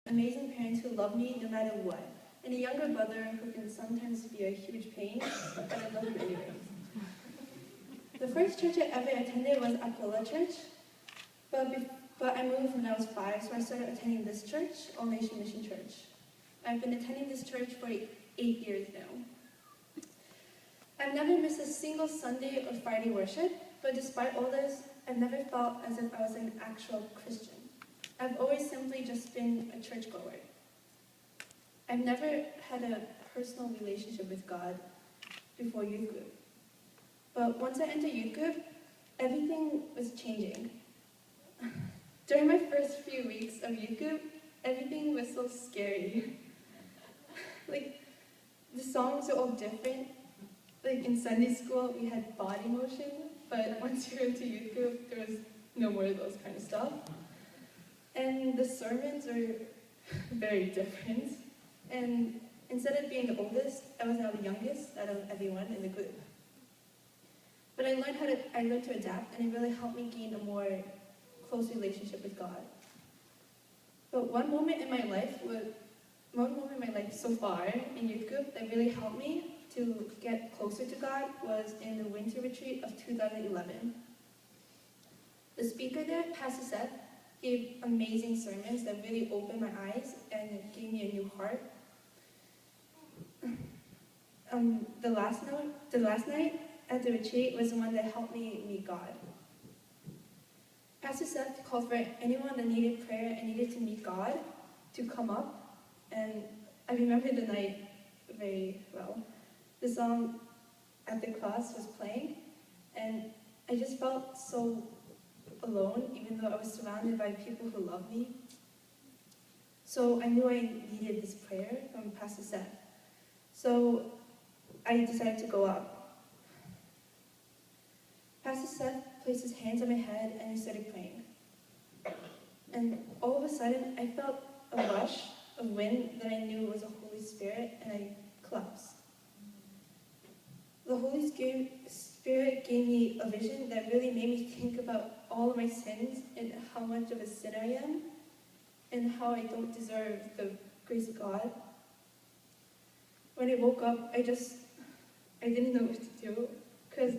amazing parents who love me no matter what, and a younger brother who can sometimes be a huge pain, but I love him anyways. The first church I ever attended was Aquila Church, but I moved when I was 5, so I started attending this church, All Nation Mission Church. I've been attending this church for 8 years now. I've never missed a single Sunday or Friday worship, but despite all this, I've never felt as if I was an actual Christian. I've always simply just been a churchgoer. I've never had a personal relationship with God before youth group. But once I entered youth group, everything was changing. During my first few weeks of youth group, everything was so scary. Like, the songs are all different. Like, in Sunday school, we had body motion, but once you went to youth group, there was no more of those kind of stuff. And the sermons are very different. And instead of being the oldest, I was now the youngest out of everyone in the group. But I learned to adapt, and it really helped me gain a more close relationship with God. But one moment in my life so far in youth group that really helped me to get closer to God was in the winter retreat of 2011. The speaker there, Pastor Seth, gave amazing sermons that really opened my eyes and gave me a new heart. The last night at the retreat was the one that helped me meet God. Pastor Seth called for anyone that needed prayer and needed to meet God to come up, and I remember the night very well. The song at the class was playing, and I just felt so alone, even though I was surrounded by people who loved me. So I knew I needed this prayer from Pastor Seth. So I decided to go up. Pastor Seth placed his hands on my head and he started praying. And all of a sudden, I felt a rush of wind that I knew was the Holy Spirit, and I collapsed. The Holy Spirit gave me a vision that really made me think about all of my sins and how much of a sinner I am, and how I don't deserve the grace of God. When I woke up, I didn't know what to do, because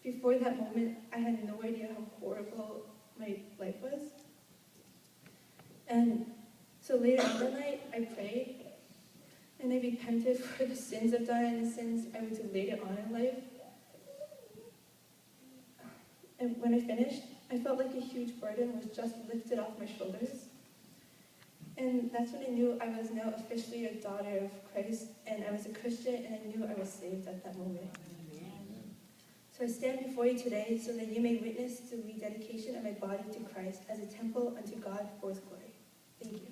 before that moment, I had no idea how horrible my life was. And so later on that night, I prayed, and I repented for the sins I've done and the sins I would do later on in life. And when I finished, I felt like a huge burden was just lifted off my shoulders. And that's when I knew I was now officially a daughter of Christ, and I was a Christian, and I knew I was saved at that moment. So I stand before you today so that you may witness the rededication of my body to Christ as a temple unto God for His glory. Thank you.